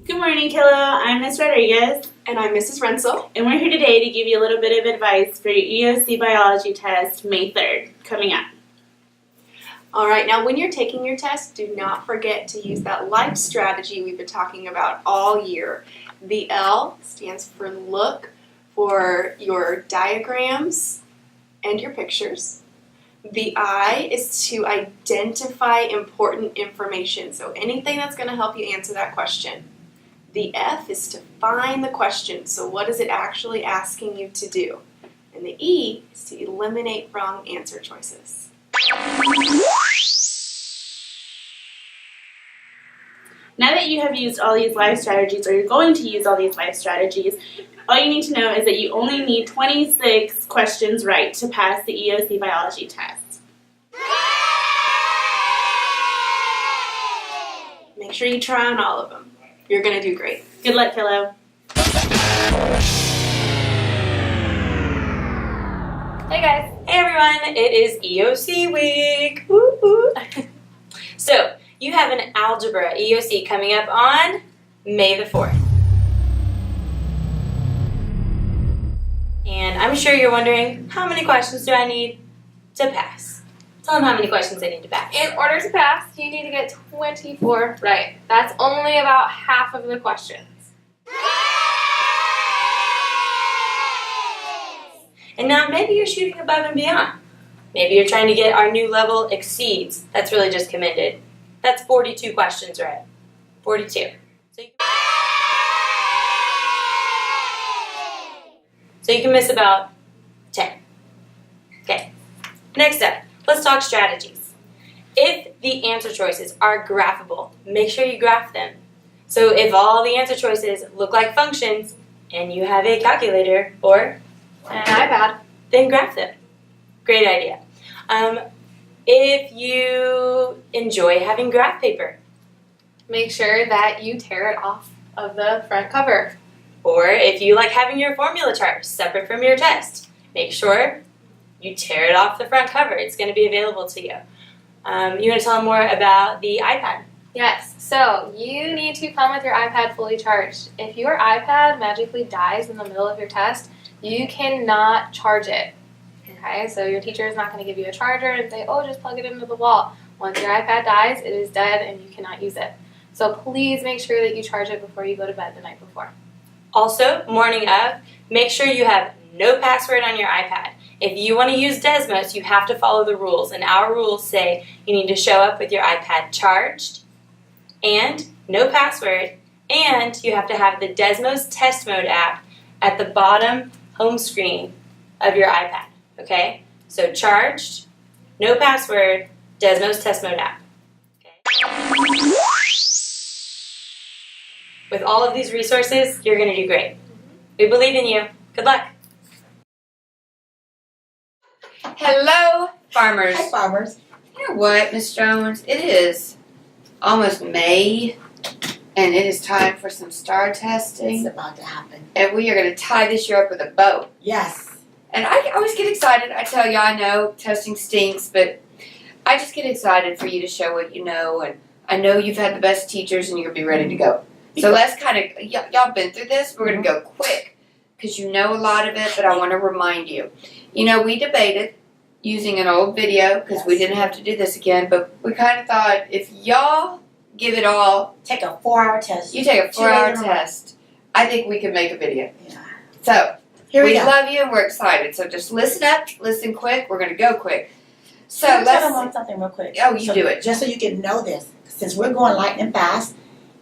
Good morning, Kilo. I'm Ms. Rodriguez. And I'm Mrs. Rensel. And we're here today to give you a little bit of advice for your EOC biology test May 3rd coming up. All right, now when you're taking your test, do not forget to use that life strategy we've been talking about all year. The L stands for look for your diagrams and your pictures. The I is to identify important information, so anything that's going to help you answer that question. The F is to find the question, so what is it actually asking you to do? And the E is to eliminate wrong answer choices. Now that you have used all these life strategies, or you're going to use all these life strategies, all you need to know is that you only need 26 questions right to pass the EOC biology test. Make sure you try on all of them. You're going to do great. Good luck, Kilo. Hey guys. Hey everyone, it is EOC week. Woo woo. So, you have an algebra EOC coming up on May the 4th. And I'm sure you're wondering, how many questions do I need to pass? Tell them how many questions I need to pass. In order to pass, you need to get 24 right. That's only about half of the questions. And now maybe you're shooting above and beyond. Maybe you're trying to get our new level exceeds. That's really just commended. That's 42 questions, right? 42. So you can miss about 10. Okay. Next up, let's talk strategies. If the answer choices are graphable, make sure you graph them. So if all the answer choices look like functions and you have a calculator or An iPad. then graph them. Great idea. If you enjoy having graph paper, Make sure that you tear it off of the front cover. or if you like having your formula chart separate from your test, make sure you tear it off the front cover. It's going to be available to you. You want to tell them more about the iPad? Yes, so you need to come with your iPad fully charged. If your iPad magically dies in the middle of your test, you cannot charge it. Okay, so your teacher is not going to give you a charger and say, oh, just plug it into the wall. Once your iPad dies, it is dead and you cannot use it. So please make sure that you charge it before you go to bed the night before. Also, morning of, make sure you have no password on your iPad. If you want to use Desmos, you have to follow the rules, and our rules say you need to show up with your iPad charged and no password, and you have to have the Desmos Test Mode app at the bottom home screen of your iPad, okay? So charged, no password, Desmos Test Mode app. Okay. With all of these resources, you're going to do great. We believe in you. Good luck. Hello, farmers. Hi, farmers. You know what, Miss Jones? It is almost May, and it is time for some star It's testing. about to happen. And we are going to tie this year up with a bow. Yes. And I always get excited. I tell you, I know testing stinks, but I just get excited for you to show what you know. And I know you've had the best teachers, and you'll be ready to go. So let's kind of, y'all been through this. We're going to go quick because you know a lot of it, but I want to remind you. You know, we debated using an old video because we didn't have to do this again, but we kind of thought if y'all give it all, Take a 4-hour test. you take a 2 days 4-hour in a row. test, I think we could make a video. Yeah. So, Here we we go. love you and we're excited. So just listen up, listen quick. We're going to go quick. So Can I tell them let's, something real quick? Oh, you do it. Just so you can know this. Since we're going lightning fast,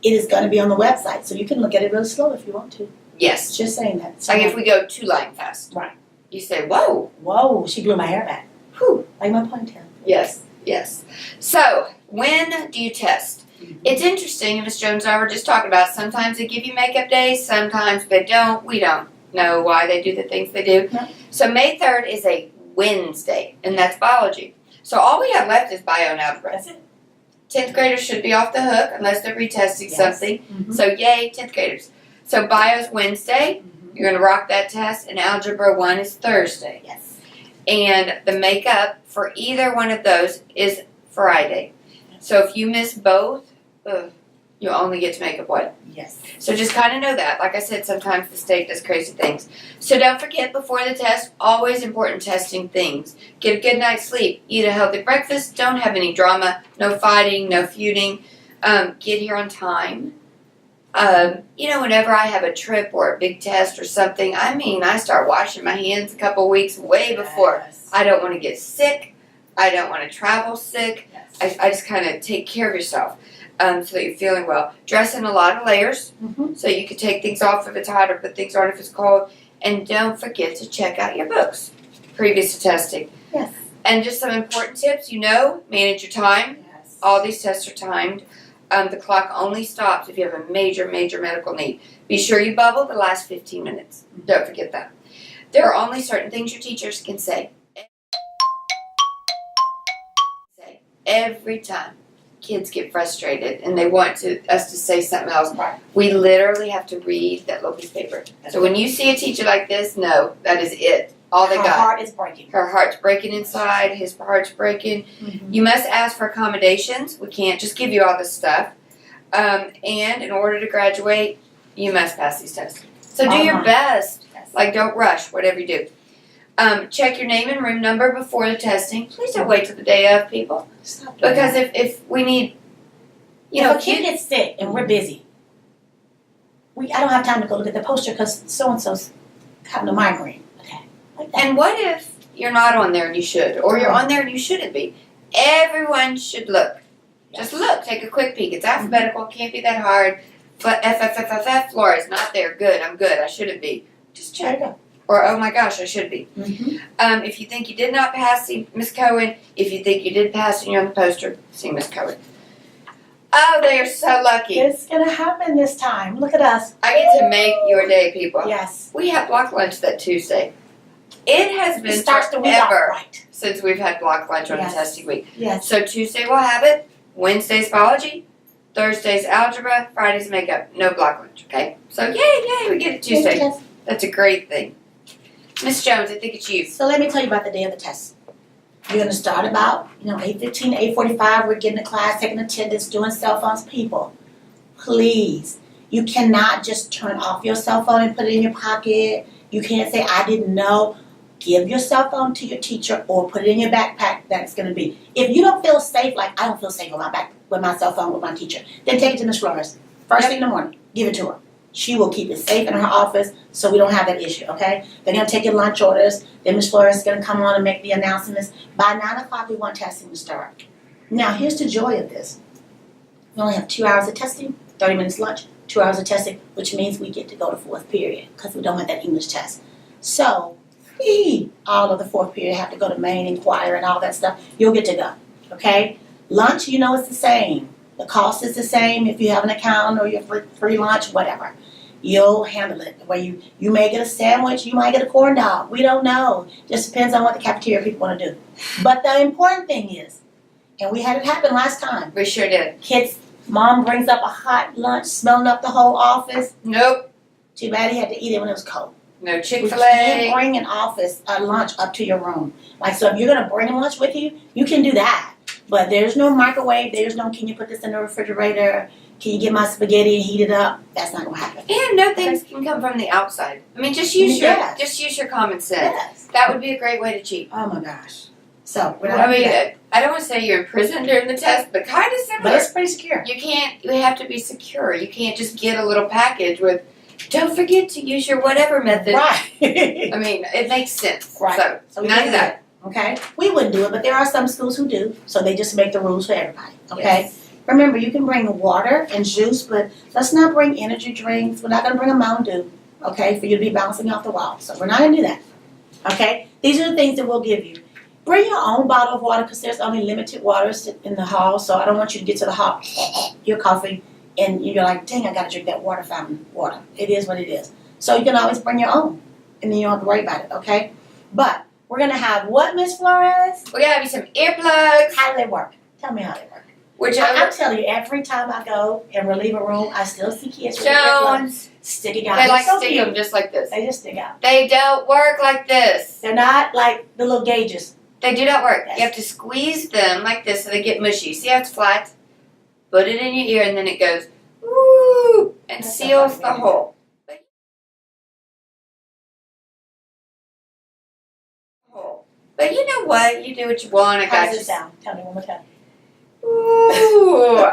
it is going to be on the website. So you can look at it real slow if you want to. yes. Just saying that. So Like if we go too light fast. Right. You say, whoa. Whoa, she blew my hair back. Whew. Like my ponytail. Yes, yes. So, when do you test? It's interesting, and Ms. Jones and I were just talking about, sometimes they give you makeup days, sometimes they don't. We don't know why they do the things they do. No. So, May 3rd is a Wednesday, and that's biology. So, all we have left is bio and algebra. That's it. 10th graders should be off the hook unless they're retesting Yes. something. Mhm. So, yay, 10th graders. So, bio's Wednesday. You're going to rock that test, and algebra 1 is Thursday. Yes. And the makeup for either one of those is Friday. So if you miss both, you only get to make up one. Yes. So just kind of know that. Like I said, sometimes the state does crazy things. So don't forget, before the test, always important testing things. Get a good night's sleep. Eat a healthy breakfast. Don't have any drama. No fighting. No feuding. Get here on time. Whenever I have a trip or a big test or something, I start washing my hands a couple weeks way before. Yes. I don't want to get sick. I don't want to travel sick. Yes. I just kind of take care of yourself so that you're feeling well. Dress in a lot of layers so you can take things off if it's hot or put things on if it's cold. And don't forget to check out your books previous to testing. Yes. And just some important tips, manage your time. Yes. All these tests are timed. The clock only stops if you have a major, major medical need. Be sure you bubble the last 15 minutes. Don't forget that. There are only certain things your teachers can say. Every time kids get frustrated and they want us to say something else, Right. we literally have to read that little piece of paper. So when you see a teacher like this, no, that is it. All they Her got. heart is breaking. Her heart's breaking inside. His heart's breaking. You must ask for accommodations. We can't just give you all this stuff. And in order to graduate, you must pass these tests. So do your best. Yes. Like, don't rush, whatever you do. Check your name and room number before the testing. Please don't wait till the day of, people. Stop doing Because that. if we need, if a kid gets sick and we're busy, I don't have time to go look at the poster because so and so's having a migraine. Okay, like that. and what if you're not on there and you should, or you're on there and you shouldn't be? Everyone should look. Just look, take a quick peek. It's alphabetical, can't be that hard. But F, Flores, not there. Good, I'm good. I shouldn't be. Just There check. you go. Or, oh my gosh, I should be. If you think you did not pass, see Miss Cohen. If you think you did pass and you're on the poster, see Miss Cohen. Oh, they are so lucky. It's gonna happen this time. Look at us. I get to make your day, people. Yes. We have block lunch that Tuesday. It has been It starts the week off forever right. since we've had block lunch on Yes. a testing week. Yes. So Tuesday we'll have it. Wednesday's biology. Thursday's algebra. Friday's makeup. No block lunch, okay? So yay, we get it Tuesday. Yes. That's a great thing. Miss Jones, I think it's you. So let me tell you about the day of the test. You're gonna start about 8:15, 8:45. We're getting to class, taking attendance, doing cell phones. People, please, you cannot just turn off your cell phone and put it in your pocket. You can't say I didn't know. Give your cell phone to your teacher or put it in your backpack. That's gonna be. If you don't feel safe, like I don't feel safe with my cell phone with my teacher, then take it to Miss Flores. First thing in the morning, give it to her. She will keep it safe in her office so we don't have that issue, okay? They're going to take your lunch orders. Then Ms. Flores is going to come on and make the announcements. By 9 o'clock, we want testing to start. Now, here's the joy of this. We only have 2 hours of testing, 30 minutes lunch, 2 hours of testing, which means we get to go to fourth period because we don't have that English test. So, all of the fourth period have to go to main, inquire, and all that stuff. You'll get to go, okay? Lunch, it's the same. The cost is the same if you have an account or your free lunch, whatever. You'll handle it. Where you may get a sandwich, you might get a corn dog. We don't know. Just depends on what the cafeteria people want to do. But the important thing is, and we had it happen last time. We sure did. Kids, mom brings up a hot lunch, smelling up the whole office. Nope. Too bad he had to eat it when it was cold. No We Chick-fil-A. can't bring a lunch up to your room. Like, so if you're going to bring a lunch with you, you can do that. But there's no microwave. There's no, can you put this in the refrigerator? Can you get my spaghetti and heat it up? That's not going to happen. And no things can come from the outside. I mean, just use your common sense. Yes. That would be a great way to cheat. Oh my gosh. So, we're I not mean, doing that. I don't want to say you're in prison during the test, but kind of similar. But it's pretty secure. You have to be secure. You can't just get a little package with, don't forget to use your whatever method. Right. I mean, it makes sense. Right. So we none can't of do that. it, okay? We wouldn't do it, but there are some schools who do. So they just make the rules for everybody, okay? Yes. Remember, you can bring water and juice, but let's not bring energy drinks. We're not going to bring a Mountain Dew, okay, for you to be bouncing off the wall. So we're not going to do that, okay? These are the things that we'll give you. Bring your own bottle of water because there's only limited waters in the hall. So I don't want you to get to the hall, your coffee, and you're like, dang, I got to drink that water fountain water. It is what it is. So you can always bring your own, and then you don't have to worry about it, okay? But we're going to have what, Miss Flores? We're going to have you some earplugs. How do they work? Tell me how they work. Whichever. I'm telling you, every time I go and relieve a room, I still see kids with earplugs Jones. sticking out. They They're like so stick cute. them just like this. They just stick out. They don't work like this. They're not like the little gauges. They do not work. Yes. You have to squeeze them like this so they get mushy. See how it's flat? Put it in your ear and then it goes, woo, and That's seals so the funny. hole. But you know what? You do what you want. I How got does you. it sound? Tell me one more time. Ooh.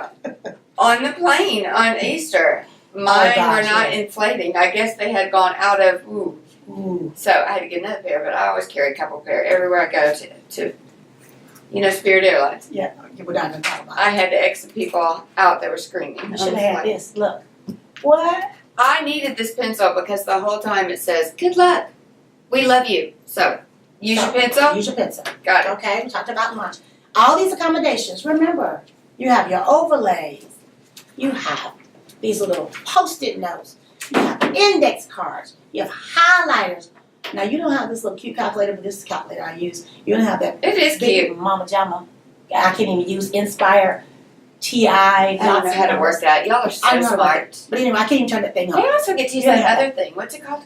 On the plane on Easter, mine gosh, were not yes. inflating. I guess they had gone out of, Ooh. so I had to get another pair, but I always carry a couple pair everywhere I go to Spirit Airlines. Yeah, we're not gonna talk about it. I had to exit people out that were screaming. You on should the have had flight. this. Look. What? I needed this pencil because the whole time it says, good luck. We love you. So, use your pencil. Use your pencil. Got it. Okay, we talked about lunch. All these accommodations, remember, you have your overlays. You have these little post-it notes. You have index cards. You have highlighters. Now, you don't have this little cute calculator, but this is the calculator I use. You don't have that It is big cute. Mama Jama. I can't even use Inspire, TI. I don't know how to work that. Y'all are so I know about smart. But anyway, I can't even turn that thing They on. also get to use Yeah. that other thing. What's it called?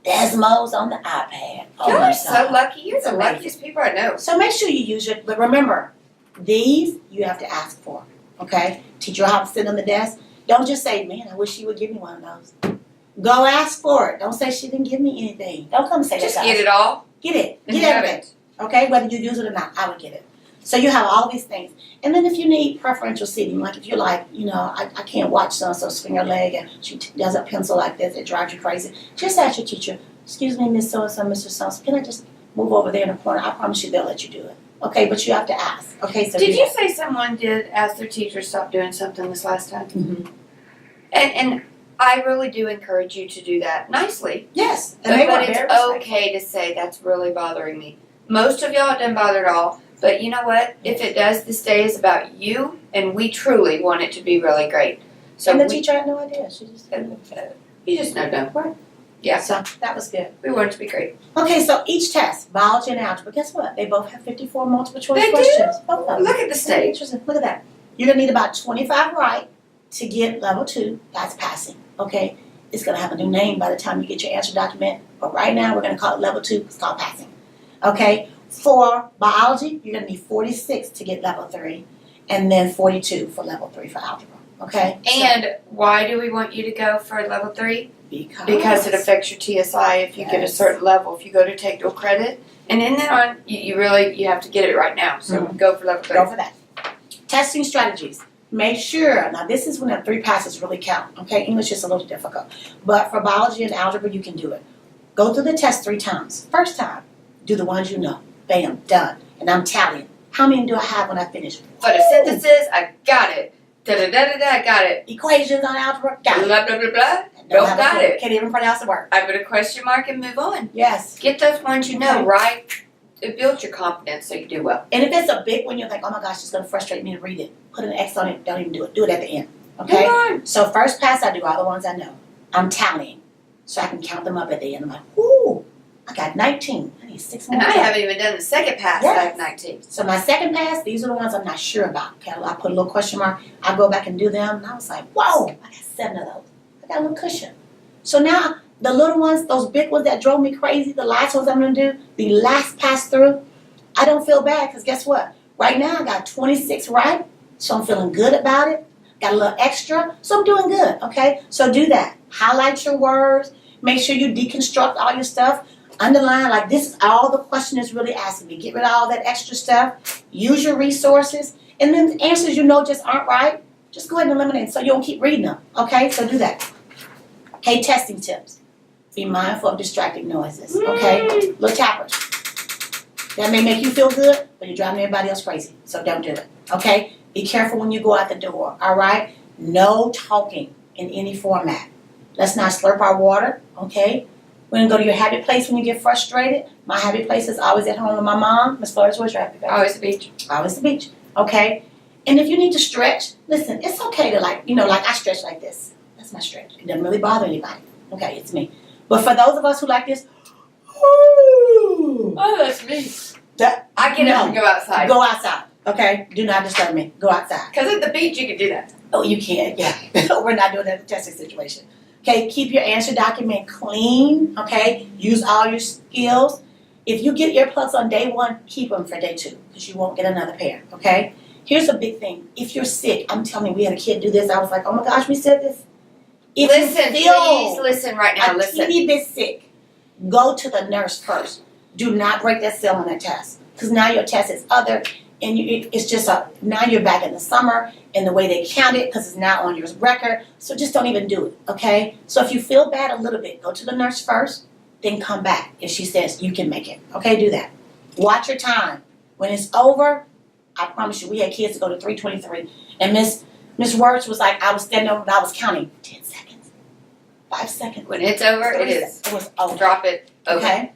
Desmos on the iPad. Oh Y'all my are so God. lucky. You're It's the amazing. luckiest people I know. So make sure you use it, but remember, these you have to ask for, okay? Teacher will have to sit on the desk. Don't just say, man, I wish she would give me one of those. Go ask for it. Don't say she didn't give me anything. Don't come say Just that. get it all. Get it. and Get have everything, it. okay? Whether you use it or not, I would get it. So you have all these things. And then if you need preferential seating, like if you're like, I can't watch so-and-so swing her leg and she does a pencil like this, it drives you crazy. Just ask your teacher, excuse me, Miss So-and-so, Mr. So-and-so, can I just move over there in the corner? I promise you they'll let you do it. Okay, but you have to ask. Okay, so Did do you that. say someone did ask their teacher to stop doing something this last time? Mhm. And I really do encourage you to do that nicely. Yes, and they were But very it's respectful. okay to say that's really bothering me. Most of y'all it doesn't bother at all. But you know what? If it does, this day is about you, and we truly want it to be really great. So And the we, teacher had no idea. She just you just know, no. Yeah. So that was good. We want it to be great. Okay, so each test, biology and algebra, guess what? They both have 54 multiple choice They do? questions. Both of them. Look at the stage. Interesting. Look at that. You're gonna need about 25 right to get level 2. That's passing. Okay? It's gonna have a new name by the time you get your answer document. But right now we're gonna call it level 2. It's called passing. Okay? For biology, you're gonna need 46 to get level 3, and then 42 for level 3 for algebra. Okay? And why do we want you to go for level 3? Because it affects your TSI if you get a Yes. certain level. If you go to take dual credit, and then on you have to get it right now. So go for level 3. Go for that. Testing strategies. Make sure, now this is when the 3 passes really count, okay? English is a little difficult. But for biology and algebra, you can do it. Go through the test 3 times. First time, do the ones you know. Bam, done. And I'm tallying. How many do I have when I finish? Photosynthesis, I got it. Da-da-da-da-da, I got it. Equations on algebra, got it. Blah, blah, blah, blah. Don't Don't have a got clue. it. Can't even pronounce the word. I put a question mark and move on. Yes. Get those ones you know Okay. right. It builds your confidence so you do well. And if it's a big one, you're like, oh my gosh, it's going to frustrate me to read it. Put an X on it. Don't even do it. Do it at the end. Okay? Come on. So first pass, I do all the ones I know. I'm tallying. So I can count them up at the end. I'm like, ooh, I got 19. I need 6 more. And I haven't even done the second pass. Yes. I have 19. So my second pass, these are the ones I'm not sure about. Okay, I put a little question mark. I go back and do them, and I was like, whoa, I got 7 of those. I got a little cushion. So now the little ones, those big ones that drove me crazy, the last ones I'm gonna do, the last pass through, I don't feel bad because guess what? Right now I got 26 right, so I'm feeling good about it. Got a little extra, so I'm doing good. Okay, so do that. Highlight your words. Make sure you deconstruct all your stuff. Underline, like this is all the question is really asking me. Get rid of all that extra stuff. Use your resources. And then the answers you know just aren't right, just go ahead and eliminate so you don't keep reading them. Okay, so do that. Okay, testing tips. Be mindful of distracting noises. Okay, little tappers. That may make you feel good, but you're driving everybody else crazy. So don't do it. Okay, be careful when you go out the door. All right, no talking in any format. Let's not slurp our water. Okay. We're gonna go to your happy place when you get frustrated. My happy place is always at home with my mom. Miss Flores, where's your happy place? Always the beach. Always the beach. Okay? And if you need to stretch, listen, it's okay to like I stretch like this. That's my stretch. It doesn't really bother anybody. Okay, it's me. But for those of us who like this, Oh, that's me. I get up and go outside. go outside. Okay? Do not disturb me. Go outside. Because at the beach you can do that. Oh, you can, yeah. We're not doing that in a testing situation. Okay, keep your answer document clean. Okay, use all your skills. If you get earplugs on day 1, keep them for day 2 because you won't get another pair, okay? Here's a big thing. If you're sick, I'm telling you, we had a kid do this. I was like, oh my gosh, we said this. If Listen, you feel please listen right now. a Listen. teeny bit sick, go to the nurse first. Do not break that seal on that test because now your test is other, and it's just now you're back in the summer and the way they count it because it's now on your record. So just don't even do it, okay? So if you feel bad a little bit, go to the nurse first, then come back if she says you can make it. Okay, do that. Watch your time. When it's over, I promise you, we had kids to go to 3:23, and Miss Words was like, I was standing over, and I was counting 10 seconds, 5 seconds. When it's over, it 3 is. seconds. It was over. Drop it. Okay.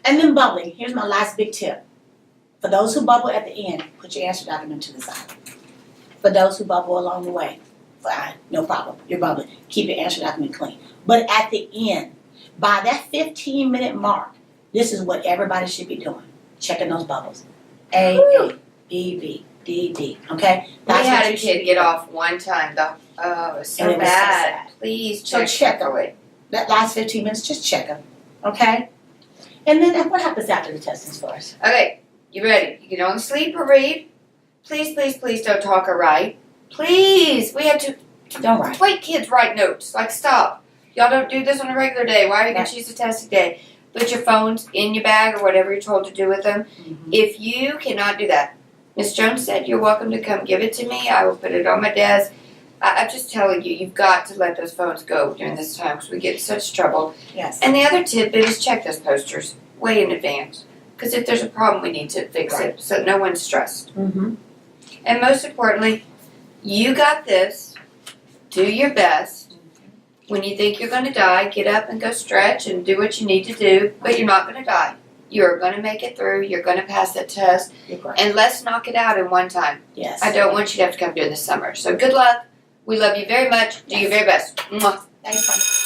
And then bubbling. Here's my last big tip. For those who bubble at the end, put your answer document to the side. For those who bubble along the way, fine, no problem. You're bubbling. Keep your answer document clean. But at the end, by that 15-minute mark, this is what everybody should be doing. Checking those bubbles. A, B, B, D, D. Okay? We That's had what a you should kid be get doing. off one time. Oh, it was so And it was so bad. sad. Please So check check them. carefully. That last 15 minutes, just check them. Okay? And then what happens after the test is for us? Okay, you ready? You can only sleep or read. Please, please, please don't talk or write. Please, we had to Don't write. wait. Kids write notes. Like, stop. Y'all don't do this on a regular day. Why are you going Right. to choose a testing day? Put your phones in your bag or whatever you're told to do with them. Mm-hmm. If you cannot do that, Miss Jones said you're welcome to come give it to me. I will put it on my desk. I'm just telling you, you've got to let those phones go during this time because we get in such trouble. Yes. And the other tidbit is check those posters way in advance. Because if there's a problem, we need to fix it so no one's stressed. Mm-hmm. And most importantly, you got this. Do your best. When you think you're going to die, get up and go stretch and do what you need to do, but you're not going to die. You're going to make it through. You're going to pass that test. You're correct. And let's knock it out in one time. Yes. I don't want you to have to come during the summer. So good luck. We love you very much. Do your very best. Mwah. Thanks, honey.